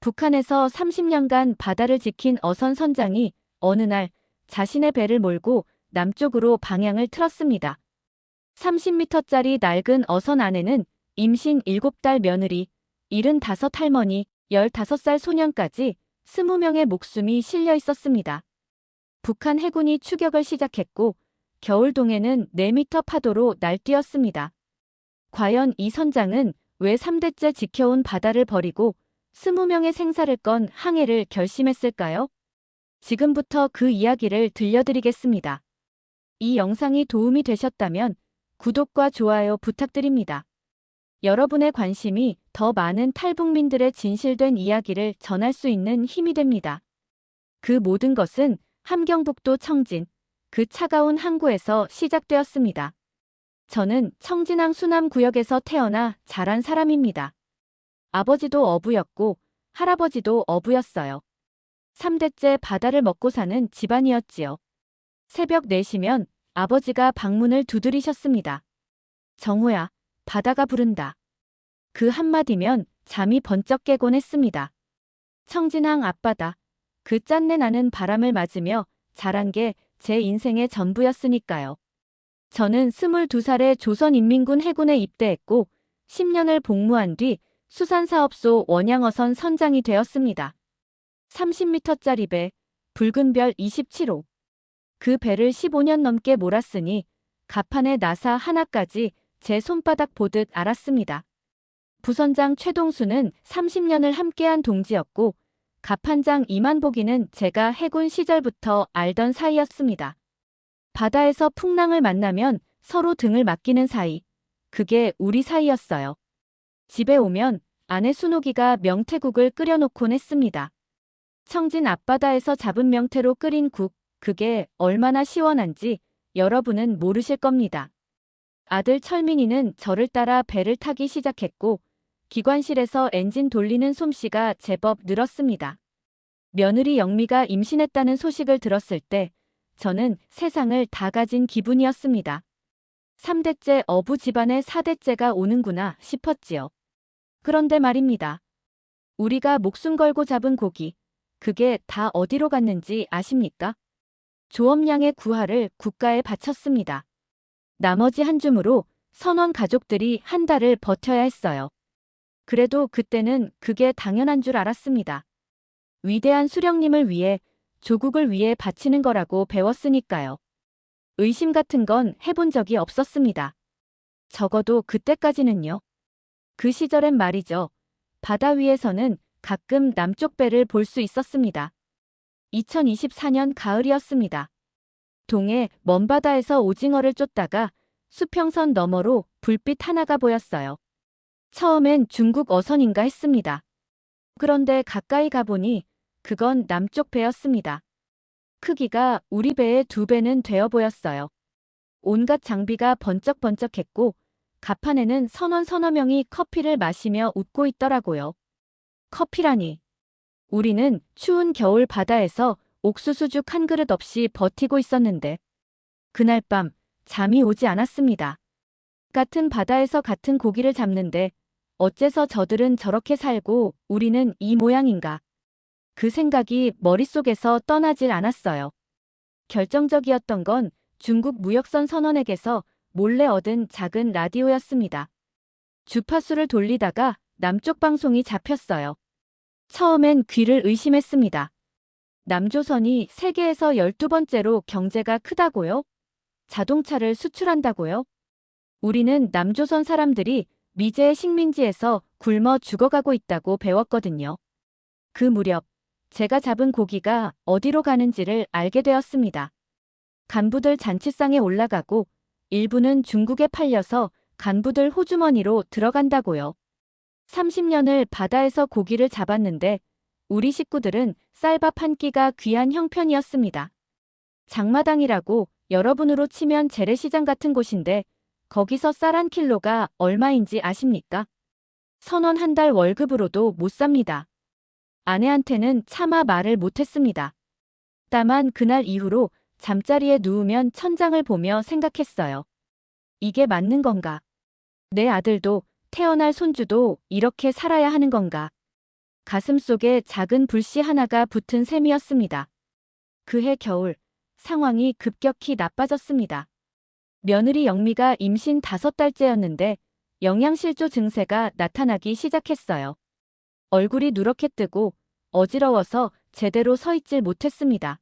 북한에서 30년간 바다를 지킨 어선 선장이 어느 날 자신의 배를 몰고 남쪽으로 방향을 틀었습니다. 30m짜리 낡은 어선 안에는 임신 7달 며느리, 75 할머니, 15살 소년까지 20명의 목숨이 실려 있었습니다. 북한 해군이 추격을 시작했고 겨울 동해는 4m 파도로 날뛰었습니다. 과연 이 선장은 왜 3대째 지켜온 바다를 버리고 20명의 생사를 건 항해를 결심했을까요? 지금부터 그 이야기를 들려드리겠습니다. 이 영상이 도움이 되셨다면 구독과 좋아요 부탁드립니다. 여러분의 관심이 더 많은 탈북민들의 진실된 이야기를 전할 수 있는 힘이 됩니다. 그 모든 것은 함경북도 청진, 그 차가운 항구에서 시작되었습니다. 저는 청진항 수남구역에서 태어나 자란 사람입니다. 아버지도 어부였고 할아버지도 어부였어요. 3대째 바다를 먹고 사는 집안이었지요. 새벽 4시면 아버지가 방문을 두드리셨습니다. 정우야, 바다가 부른다. 그 한마디면 잠이 번쩍 깨곤 했습니다. 청진항 앞바다, 그 짠내 나는 바람을 맞으며 자란 게 제 인생의 전부였으니까요. 저는 22살에 조선인민군 해군에 입대했고 10년을 복무한 뒤 수산사업소 원양어선 선장이 되었습니다. 30m짜리 배, 붉은 별 27호. 그 배를 15년 넘게 몰았으니 갑판의 나사 하나까지 제 손바닥 보듯 알았습니다. 부선장 최동수는 30년을 함께한 동지였고 갑판장 이만복이는 제가 해군 시절부터 알던 사이였습니다. 바다에서 풍랑을 만나면 서로 등을 맡기는 사이, 그게 우리 사이였어요. 집에 오면 아내 순옥이가 명태국을 끓여놓곤 했습니다. 청진 앞바다에서 잡은 명태로 끓인 국, 그게 얼마나 시원한지 여러분은 모르실 겁니다. 아들 철민이는 저를 따라 배를 타기 시작했고 기관실에서 엔진 돌리는 솜씨가 제법 늘었습니다. 며느리 영미가 임신했다는 소식을 들었을 때 저는 세상을 다 가진 기분이었습니다. 3대째 어부 집안의 4대째가 오는구나 싶었지요. 그런데 말입니다. 우리가 목숨 걸고 잡은 고기, 그게 다 어디로 갔는지 아십니까? 조업량의 구하를 국가에 바쳤습니다. 나머지 한 줌으로 선원 가족들이 한 달을 버텨야 했어요. 그래도 그때는 그게 당연한 줄 알았습니다. 위대한 수령님을 위해, 조국을 위해 바치는 거라고 배웠으니까요. 의심 같은 건 해본 적이 없었습니다. 적어도 그때까지는요. 그 시절엔 말이죠. 바다 위에서는 가끔 남쪽 배를 볼 수 있었습니다. 2024년 가을이었습니다. 동해 먼바다에서 오징어를 쫓다가 수평선 너머로 불빛 하나가 보였어요. 처음엔 중국 어선인가 했습니다. 그런데 가까이 가보니 그건 남쪽 배였습니다. 크기가 우리 배의 2배는 되어 보였어요. 온갖 장비가 번쩍번쩍했고 갑판에는 선원 서너 명이 커피를 마시며 웃고 있더라고요. 커피라니. 우리는 추운 겨울 바다에서 옥수수죽 한 그릇 없이 버티고 있었는데 그날 밤 잠이 오지 않았습니다. 같은 바다에서 같은 고기를 잡는데 어째서 저들은 저렇게 살고 우리는 이 모양인가. 그 생각이 머릿속에서 떠나질 않았어요. 결정적이었던 건 중국 무역선 선원에게서 몰래 얻은 작은 라디오였습니다. 주파수를 돌리다가 남쪽 방송이 잡혔어요. 처음엔 귀를 의심했습니다. 남조선이 세계에서 12번째로 경제가 크다고요? 자동차를 수출한다고요? 우리는 남조선 사람들이 미제의 식민지에서 굶어 죽어가고 있다고 배웠거든요. 그 무렵 제가 잡은 고기가 어디로 가는지를 알게 되었습니다. 간부들 잔치상에 올라가고 일부는 중국에 팔려서 간부들 호주머니로 들어간다고요. 30년을 바다에서 고기를 잡았는데 우리 식구들은 쌀밥 한 끼가 귀한 형편이었습니다. 장마당이라고 여러분으로 치면 재래시장 같은 곳인데 거기서 쌀 한 킬로가 얼마인지 아십니까? 선원 한 달 월급으로도 못 삽니다. 아내한테는 차마 말을 못했습니다. 다만 그날 이후로 잠자리에 누우면 천장을 보며 생각했어요. 이게 맞는 건가? 내 아들도 태어날 손주도 이렇게 살아야 하는 건가? 가슴속에 작은 불씨 하나가 붙은 셈이었습니다. 그해 겨울, 상황이 급격히 나빠졌습니다. 며느리 영미가 임신 5달째였는데 영양실조 증세가 나타나기 시작했어요. 얼굴이 누렇게 뜨고 어지러워서 제대로 서 있질 못했습니다.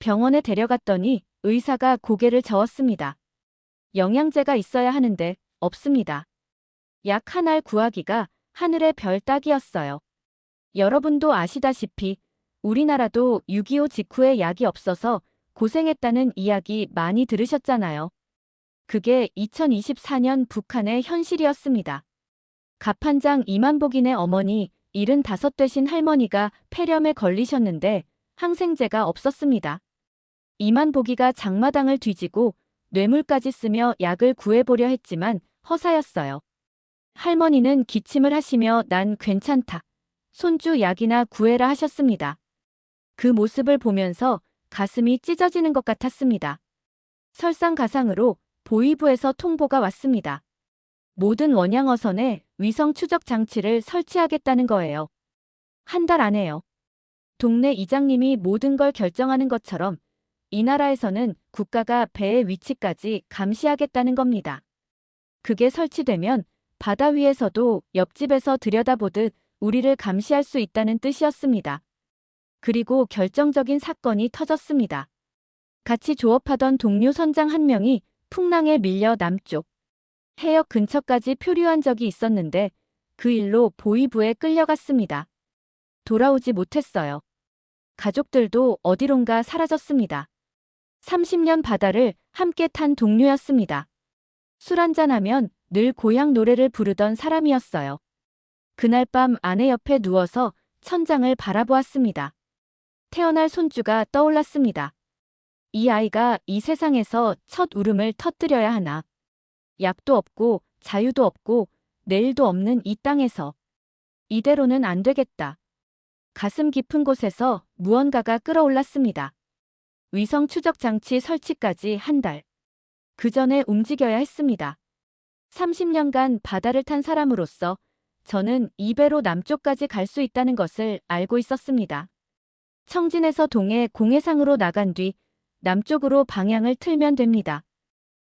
병원에 데려갔더니 의사가 고개를 저었습니다. 영양제가 있어야 하는데 없습니다. 약 한 알 구하기가 하늘의 별 따기였어요. 여러분도 아시다시피 우리나라도 6.25 직후에 약이 없어서 고생했다는 이야기 많이 들으셨잖아요. 그게 2024년 북한의 현실이었습니다. 갑한장 이만복인의 어머니 75 되신 할머니가 폐렴에 걸리셨는데 항생제가 없었습니다. 이만복이가 장마당을 뒤지고 뇌물까지 쓰며 약을 구해보려 했지만 허사였어요. 할머니는 기침을 하시며 난 괜찮다. 손주 약이나 구해라 하셨습니다. 그 모습을 보면서 가슴이 찢어지는 것 같았습니다. 설상가상으로 보위부에서 통보가 왔습니다. 모든 원양어선에 위성 추적 장치를 설치하겠다는 거예요. 한 달 안에요. 동네 이장님이 모든 걸 결정하는 것처럼 이 나라에서는 국가가 배의 위치까지 감시하겠다는 겁니다. 그게 설치되면 바다 위에서도 옆집에서 들여다보듯 우리를 감시할 수 있다는 뜻이었습니다. 그리고 결정적인 사건이 터졌습니다. 같이 조업하던 동료 선장 한 명이 풍랑에 밀려 남쪽 해역 근처까지 표류한 적이 있었는데 그 일로 보위부에 끌려갔습니다. 돌아오지 못했어요. 가족들도 어디론가 사라졌습니다. 30년 바다를 함께 탄 동료였습니다. 술 한잔하면 늘 고향 노래를 부르던 사람이었어요. 그날 밤 아내 옆에 누워서 천장을 바라보았습니다. 태어날 손주가 떠올랐습니다. 이 아이가 이 세상에서 첫 울음을 터뜨려야 하나. 약도 없고 자유도 없고 내일도 없는 이 땅에서. 이대로는 안 되겠다. 가슴 깊은 곳에서 무언가가 끌어올랐습니다. 위성 추적 장치 설치까지 한 달. 그 전에 움직여야 했습니다. 30년간 바다를 탄 사람으로서 저는 이 배로 남쪽까지 갈 수 있다는 것을 알고 있었습니다. 청진에서 동해 공해상으로 나간 뒤 남쪽으로 방향을 틀면 됩니다.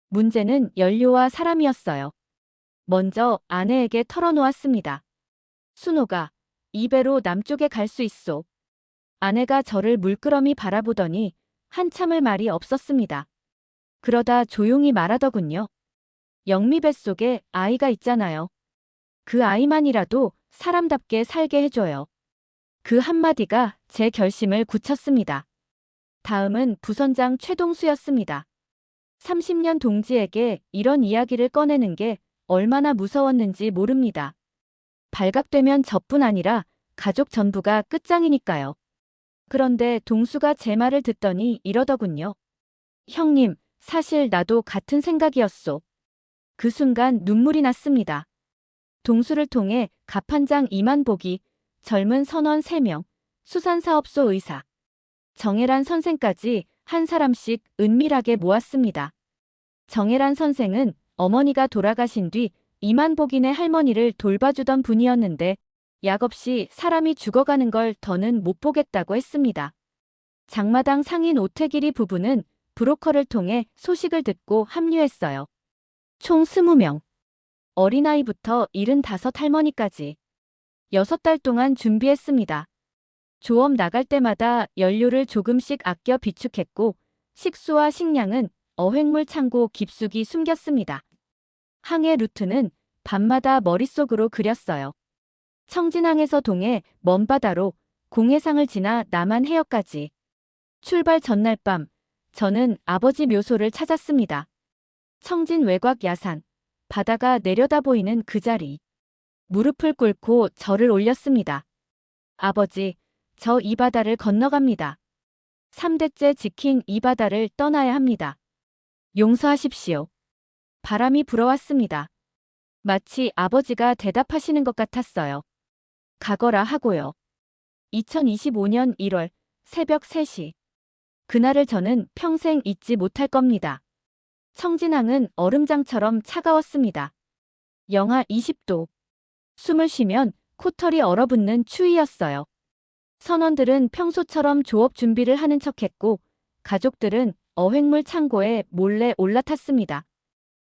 문제는 연료와 사람이었어요. 먼저 아내에게 털어놓았습니다. 순호가 이 배로 남쪽에 갈 수 있소. 아내가 저를 물끄러미 바라보더니 한참을 말이 없었습니다. 그러다 조용히 말하더군요. 영미 뱃속에 아이가 있잖아요. 그 아이만이라도 사람답게 살게 해줘요. 그 한마디가 제 결심을 굳혔습니다. 다음은 부선장 최동수였습니다. 30년 동지에게 이런 이야기를 꺼내는 게 얼마나 무서웠는지 모릅니다. 발각되면 저뿐 아니라 가족 전부가 끝장이니까요. 그런데 동수가 제 말을 듣더니 이러더군요. 형님, 사실 나도 같은 생각이었소. 그 순간 눈물이 났습니다. 동수를 통해 갑한장 이만복이, 젊은 선원 3명, 수산사업소 의사, 정혜란 선생까지 한 사람씩 은밀하게 모았습니다. 정혜란 선생은 어머니가 돌아가신 뒤 이만복인의 할머니를 돌봐주던 분이었는데 약 없이 사람이 죽어가는 걸 더는 못 보겠다고 했습니다. 장마당 상인 오태길이 부부는 브로커를 통해 소식을 듣고 합류했어요. 총 20명. 어린아이부터 75 할머니까지. 6달 동안 준비했습니다. 조업 나갈 때마다 연료를 조금씩 아껴 비축했고 식수와 식량은 어획물 창고 깊숙이 숨겼습니다. 항해 루트는 밤마다 머릿속으로 그렸어요. 청진항에서 동해 먼바다로 공해상을 지나 남한 해역까지. 출발 전날 밤 저는 아버지 묘소를 찾았습니다. 청진 외곽 야산, 바다가 내려다 보이는 그 자리. 무릎을 꿇고 절을 올렸습니다. 아버지, 저 이 바다를 건너갑니다. 3대째 지킨 이 바다를 떠나야 합니다. 용서하십시오. 바람이 불어왔습니다. 마치 아버지가 대답하시는 것 같았어요. 가거라 하고요. 2025년 1월 새벽 3시. 그날을 저는 평생 잊지 못할 겁니다. 청진항은 얼음장처럼 차가웠습니다. 영하 20도. 숨을 쉬면 코털이 얼어붙는 추위였어요. 선원들은 평소처럼 조업 준비를 하는 척했고 가족들은 어획물 창고에 몰래 올라탔습니다.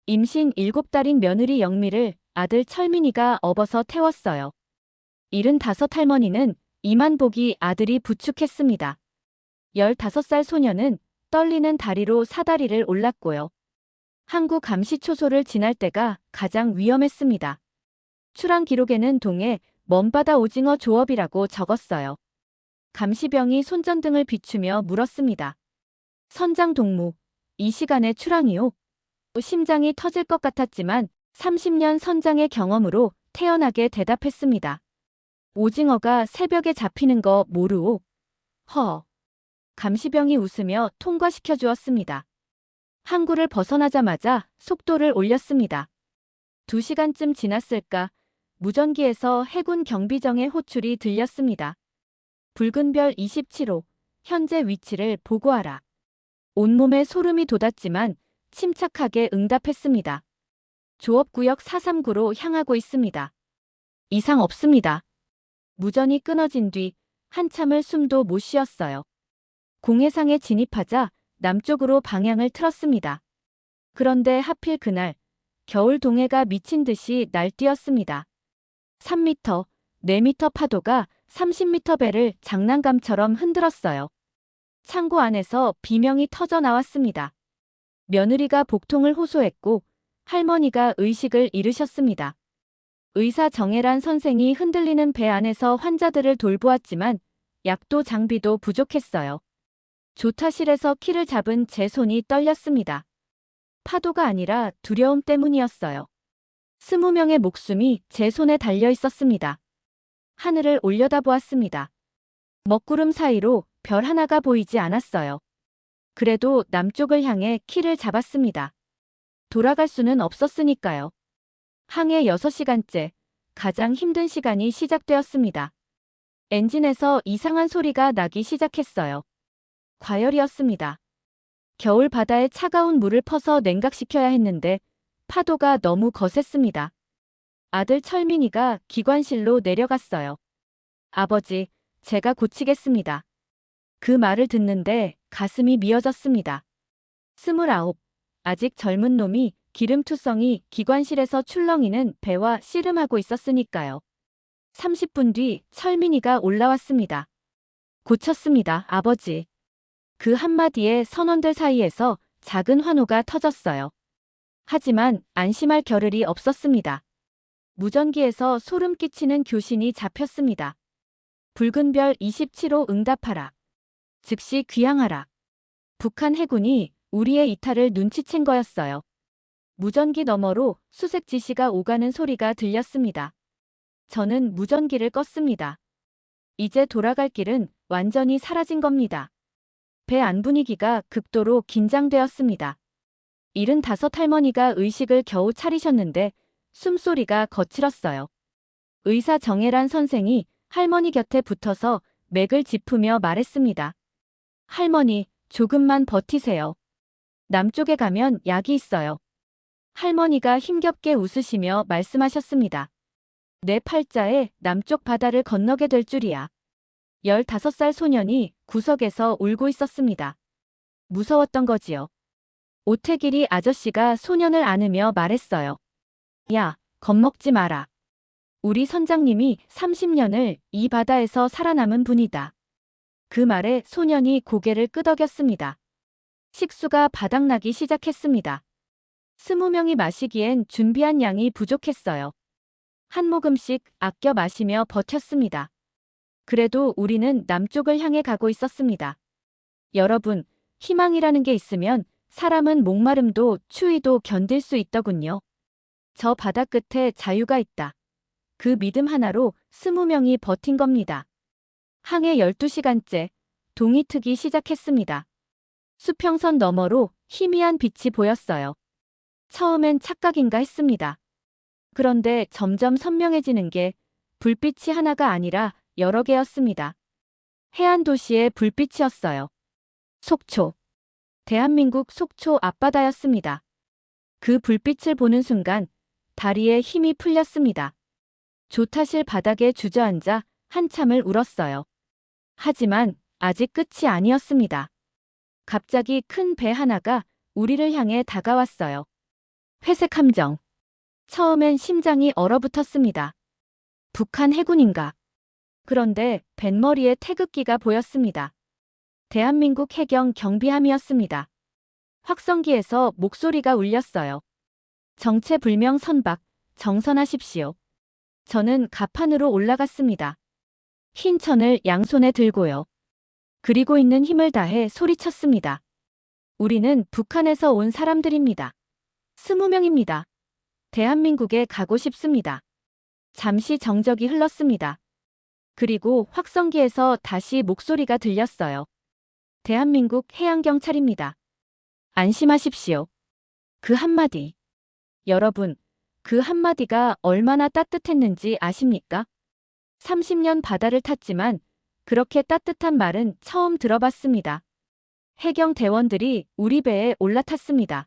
임신 7달인 며느리 영미를 아들 철민이가 업어서 태웠어요. 75할머니는 이만 보기 아들이 부축했습니다. 15살 소녀는 떨리는 다리로 사다리를 올랐고요. 항구 감시초소를 지날 때가 가장 위험했습니다. 출항 기록에는 동해 먼바다 오징어 조업이라고 적었어요. 감시병이 손전등을 비추며 물었습니다. 선장 동무, 이 시간에 출항이요? 심장이 터질 것 같았지만 30년 선장의 경험으로 태연하게 대답했습니다. 오징어가 새벽에 잡히는 거 모르오. 허. 감시병이 웃으며 통과시켜 주었습니다. 항구를 벗어나자마자 속도를 올렸습니다. 2시간쯤 지났을까 무전기에서 해군 경비정의 호출이 들렸습니다. 붉은 별 27호, 현재 위치를 보고하라. 온몸에 소름이 돋았지만 침착하게 응답했습니다. 조업구역 439로 향하고 있습니다. 이상 없습니다. 무전이 끊어진 뒤 한참을 숨도 못 쉬었어요. 공해상에 진입하자 남쪽으로 방향을 틀었습니다. 그런데 하필 그날 겨울 동해가 미친 듯이 날뛰었습니다. 3m, 4m 파도가 30m 배를 장난감처럼 흔들었어요. 창고 안에서 비명이 터져 나왔습니다. 며느리가 복통을 호소했고 할머니가 의식을 잃으셨습니다. 의사 정혜란 선생이 흔들리는 배 안에서 환자들을 돌보았지만 약도 장비도 부족했어요. 조타실에서 키를 잡은 제 손이 떨렸습니다. 파도가 아니라 두려움 때문이었어요. 20명의 목숨이 제 손에 달려 있었습니다. 하늘을 올려다보았습니다. 먹구름 사이로 별 하나가 보이지 않았어요. 그래도 남쪽을 향해 키를 잡았습니다. 돌아갈 수는 없었으니까요. 항해 6시간째, 가장 힘든 시간이 시작되었습니다. 엔진에서 이상한 소리가 나기 시작했어요. 과열이었습니다. 겨울 바다에 차가운 물을 퍼서 냉각시켜야 했는데 파도가 너무 거셌습니다. 아들 철민이가 기관실로 내려갔어요. 아버지, 제가 고치겠습니다. 그 말을 듣는데 가슴이 미어졌습니다. 29, 아직 젊은 놈이 기름투성이 기관실에서 출렁이는 배와 씨름하고 있었으니까요. 30분 뒤 철민이가 올라왔습니다. 고쳤습니다, 아버지. 그 한마디에 선원들 사이에서 작은 환호가 터졌어요. 하지만 안심할 겨를이 없었습니다. 무전기에서 소름 끼치는 교신이 잡혔습니다. 붉은 별 27호 응답하라. 즉시 귀향하라. 북한 해군이 우리의 이탈을 눈치챈 거였어요. 무전기 너머로 수색 지시가 오가는 소리가 들렸습니다. 저는 무전기를 껐습니다. 이제 돌아갈 길은 완전히 사라진 겁니다. 배 안 분위기가 극도로 긴장되었습니다. 75할머니가 의식을 겨우 차리셨는데 숨소리가 거칠었어요. 의사 정혜란 선생이 할머니 곁에 붙어서 맥을 짚으며 말했습니다. 할머니, 조금만 버티세요. 남쪽에 가면 약이 있어요. 할머니가 힘겹게 웃으시며 말씀하셨습니다. 내 팔자에 남쪽 바다를 건너게 될 줄이야. 15살 소년이 구석에서 울고 있었습니다. 무서웠던 거지요. 오태길이 아저씨가 소년을 안으며 말했어요. 야, 겁먹지 마라. 우리 선장님이 30년을 이 바다에서 살아남은 분이다. 그 말에 소년이 고개를 끄덕였습니다. 식수가 바닥나기 시작했습니다. 20명이 마시기엔 준비한 양이 부족했어요. 한 모금씩 아껴 마시며 버텼습니다. 그래도 우리는 남쪽을 향해 가고 있었습니다. 여러분, 희망이라는 게 있으면 사람은 목마름도 추위도 견딜 수 있더군요. 저 바다 끝에 자유가 있다. 그 믿음 하나로 20명이 버틴 겁니다. 항해 12시간째, 동이 트기 시작했습니다. 수평선 너머로 희미한 빛이 보였어요. 처음엔 착각인가 했습니다. 그런데 점점 선명해지는 게 불빛이 하나가 아니라 여러 개였습니다. 해안 도시의 불빛이었어요. 속초. 대한민국 속초 앞바다였습니다. 그 불빛을 보는 순간 다리에 힘이 풀렸습니다. 조타실 바닥에 주저앉아 한참을 울었어요. 하지만 아직 끝이 아니었습니다. 갑자기 큰 배 하나가 우리를 향해 다가왔어요. 회색 함정. 처음엔 심장이 얼어붙었습니다. 북한 해군인가? 그런데 뱃머리에 태극기가 보였습니다. 대한민국 해경 경비함이었습니다. 확성기에서 목소리가 울렸어요. 정체불명 선박, 정선하십시오. 저는 갑판으로 올라갔습니다. 흰 천을 양손에 들고요. 그리고 있는 힘을 다해 소리쳤습니다. 우리는 북한에서 온 사람들입니다. 20명입니다. 대한민국에 가고 싶습니다. 잠시 정적이 흘렀습니다. 그리고 확성기에서 다시 목소리가 들렸어요. 대한민국 해양경찰입니다. 안심하십시오. 그 한마디. 여러분, 그 한마디가 얼마나 따뜻했는지 아십니까? 30년 바다를 탔지만 그렇게 따뜻한 말은 처음 들어봤습니다. 해경 대원들이 우리 배에 올라탔습니다.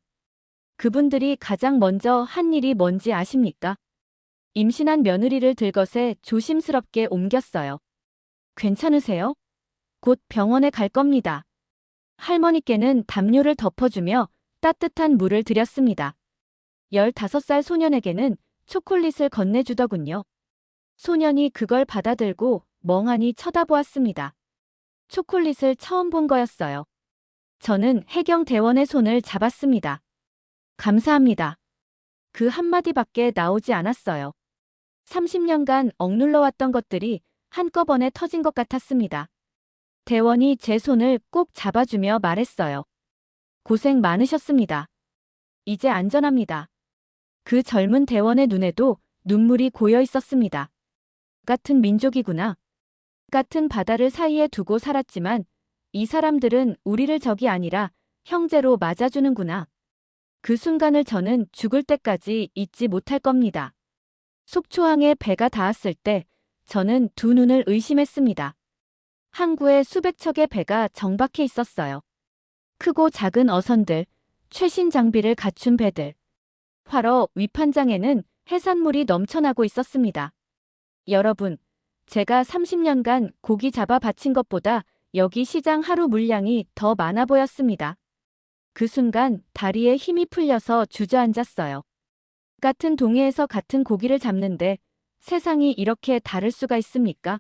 그분들이 가장 먼저 한 일이 뭔지 아십니까? 임신한 며느리를 들것에 조심스럽게 옮겼어요. 괜찮으세요? 곧 병원에 갈 겁니다. 할머니께는 담요를 덮어주며 따뜻한 물을 드렸습니다. 15살 소년에게는 초콜릿을 건네주더군요. 소년이 그걸 받아들고 멍하니 쳐다보았습니다. 초콜릿을 처음 본 거였어요. 저는 해경 대원의 손을 잡았습니다. 감사합니다. 그 한마디밖에 나오지 않았어요. 30년간 억눌러왔던 것들이 한꺼번에 터진 것 같았습니다. 대원이 제 손을 꼭 잡아주며 말했어요. 고생 많으셨습니다. 이제 안전합니다. 그 젊은 대원의 눈에도 눈물이 고여 있었습니다. 같은 민족이구나. 같은 바다를 사이에 두고 살았지만 이 사람들은 우리를 적이 아니라 형제로 맞아주는구나. 그 순간을 저는 죽을 때까지 잊지 못할 겁니다. 속초항에 배가 닿았을 때 저는 두 눈을 의심했습니다. 항구에 수백 척의 배가 정박해 있었어요. 크고 작은 어선들, 최신 장비를 갖춘 배들. 활어 위판장에는 해산물이 넘쳐나고 있었습니다. 여러분, 제가 30년간 고기 잡아 바친 것보다 여기 시장 하루 물량이 더 많아 보였습니다. 그 순간 다리에 힘이 풀려서 주저앉았어요. 같은 동해에서 같은 고기를 잡는데 세상이 이렇게 다를 수가 있습니까?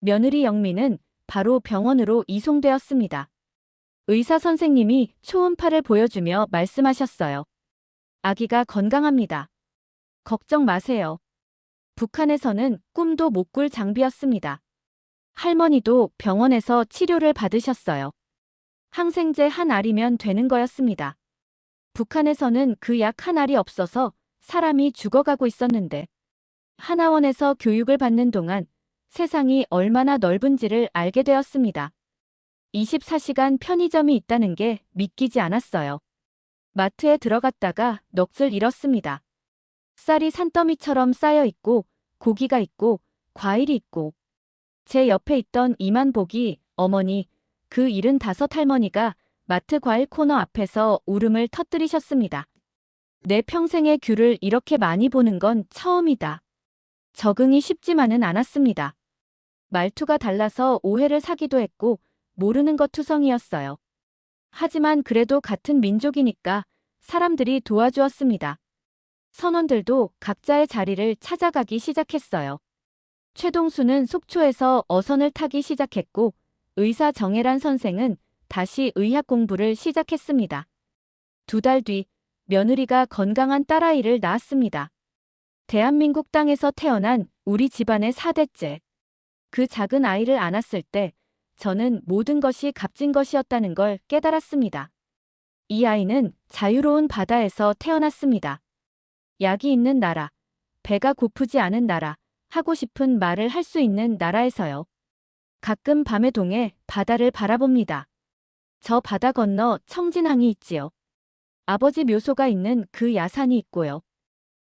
며느리 영미는 바로 병원으로 이송되었습니다. 의사 선생님이 초음파를 보여주며 말씀하셨어요. 아기가 건강합니다. 걱정 마세요. 북한에서는 꿈도 못 꿀 장비였습니다. 할머니도 병원에서 치료를 받으셨어요. 항생제 한 알이면 되는 거였습니다. 북한에서는 그 약 한 알이 없어서 사람이 죽어가고 있었는데 하나원에서 교육을 받는 동안 세상이 얼마나 넓은지를 알게 되었습니다. 24시간 편의점이 있다는 게 믿기지 않았어요. 마트에 들어갔다가 넋을 잃었습니다. 쌀이 산더미처럼 쌓여 있고 고기가 있고 과일이 있고 제 옆에 있던 이만복이 어머니, 그 75 할머니가 마트 과일 코너 앞에서 울음을 터뜨리셨습니다. 내 평생의 귤을 이렇게 많이 보는 건 처음이다. 적응이 쉽지만은 않았습니다. 말투가 달라서 오해를 사기도 했고 모르는 것 투성이었어요. 하지만 그래도 같은 민족이니까 사람들이 도와주었습니다. 선원들도 각자의 자리를 찾아가기 시작했어요. 최동수는 속초에서 어선을 타기 시작했고 의사 정혜란 선생은 다시 의학 공부를 시작했습니다. 2달 뒤 며느리가 건강한 딸아이를 낳았습니다. 대한민국 땅에서 태어난 우리 집안의 4대째. 그 작은 아이를 안았을 때 저는 모든 것이 값진 것이었다는 걸 깨달았습니다. 이 아이는 자유로운 바다에서 태어났습니다. 약이 있는 나라, 배가 고프지 않은 나라, 하고 싶은 말을 할 수 있는 나라에서요. 가끔 밤의 동에 바다를 바라봅니다. 저 바다 건너 청진항이 있지요. 아버지 묘소가 있는 그 야산이 있고요.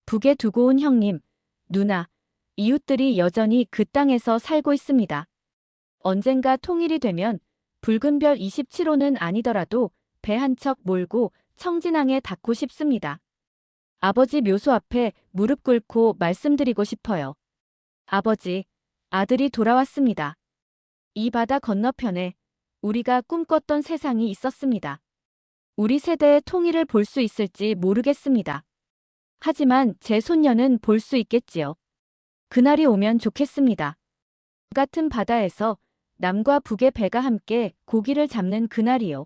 북에 두고 온 형님, 누나, 이웃들이 여전히 그 땅에서 살고 있습니다. 언젠가 통일이 되면 붉은 별 27호는 아니더라도 배 한 척 몰고 청진항에 닿고 싶습니다. 아버지 묘소 앞에 무릎 꿇고 말씀드리고 싶어요. 아버지, 아들이 돌아왔습니다. 이 바다 건너편에 우리가 꿈꿨던 세상이 있었습니다. 우리 세대의 통일을 볼 수 있을지 모르겠습니다. 하지만 제 손녀는 볼 수 있겠지요. 그날이 오면 좋겠습니다. 같은 바다에서 남과 북의 배가 함께 고기를 잡는 그날이요.